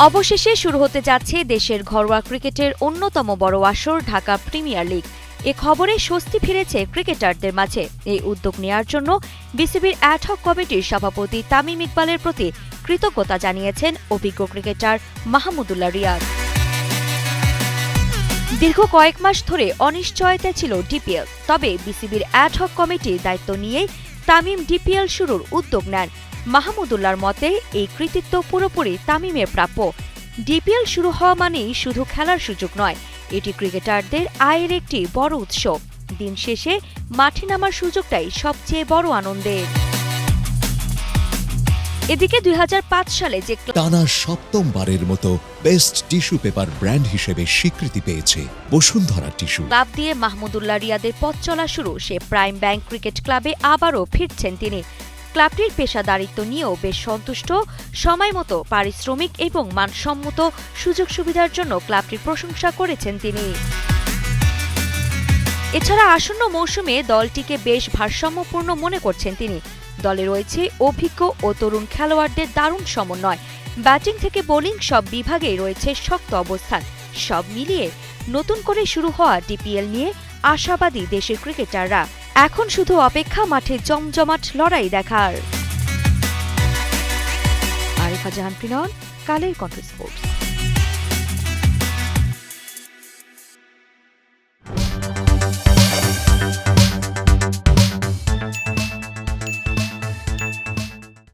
অবশেষে শুরু হতে যাচ্ছে দেশের ঘরোয়া ক্রিকেটের অন্যতম বড় আসর ঢাকা প্রিমিয়ার লিগ। এ খবরে স্বস্তি ফিরেছে ক্রিকেটারদের মাঝে। এই উদ্যোগ নেয়ার জন্য বিসিবির অ্যাডহক কমিটির সভাপতি তামিম ইকবালের প্রতি কৃতজ্ঞতা জানিয়েছেন অভিজ্ঞ ক্রিকেটার মাহমুদুল্লাহ রিয়াদ। দীর্ঘ কয়েক মাস ধরে অনিশ্চয়তা ছিল ডিপিএল, তবে বিসিবির অ্যাডহক কমিটির দায়িত্ব নিয়েই তামিম ডিপিএল শুরুর উদ্যোগ নেন। মাহমুদুল্লাহর মতে এই কৃতিত্ব পুরোপুরি তামিমের প্রাপ্য। ডিপিএল শুরু হওয়া মানেই শুধু খেলার সুযোগ নয়, এটি ক্রিকেটারদের আয়ের একটি বড় উৎস। দিন শেষে মাঠে নামার সুযোগটাই সবচেয়ে বড় আনন্দের। এদিকে ২০০৫ সালে যে টানা সপ্তমবারের মতো বেস্ট টিস্যু পেপার ব্র্যান্ড হিসেবে স্বীকৃতি পেয়েছে বসুন্ধরা টিস্যু ক্লাব দিয়ে মাহমুদুল্লাহ রিয়াদের পথ চলা শুরু, সে প্রাইম ব্যাংক ক্রিকেট ক্লাবে আবারও ফিরছেন তিনি। ক্লাবটির পেশাদারিত্ব নিয়েও বেশ সন্তুষ্ট। সময় মতো পারিশ্রমিক এবং মানসম্মত সুযোগ সুবিধার জন্য ক্লাবটির প্রশংসা করেছেন তিনি। এছাড়া আসন্ন মৌসুমে দলটিকে বেশ ভারসাম্যপূর্ণ মনে করছেন তিনি। দলে রয়েছে অভিজ্ঞ ও তরুণ খেলোয়াড়দের দারুণ সমন্বয়। ব্যাটিং থেকে বোলিং সব বিভাগেই রয়েছে শক্ত অবস্থান। সব মিলিয়ে নতুন করে শুরু হওয়া ডিপিএল নিয়ে আশাবাদী দেশের ক্রিকেটাররা। এখন শুধু অপেক্ষা মাঠে জমজমাট লড়াই দেখার। আরিফা জাহান, কালের কণ্ঠ স্পোর্টস।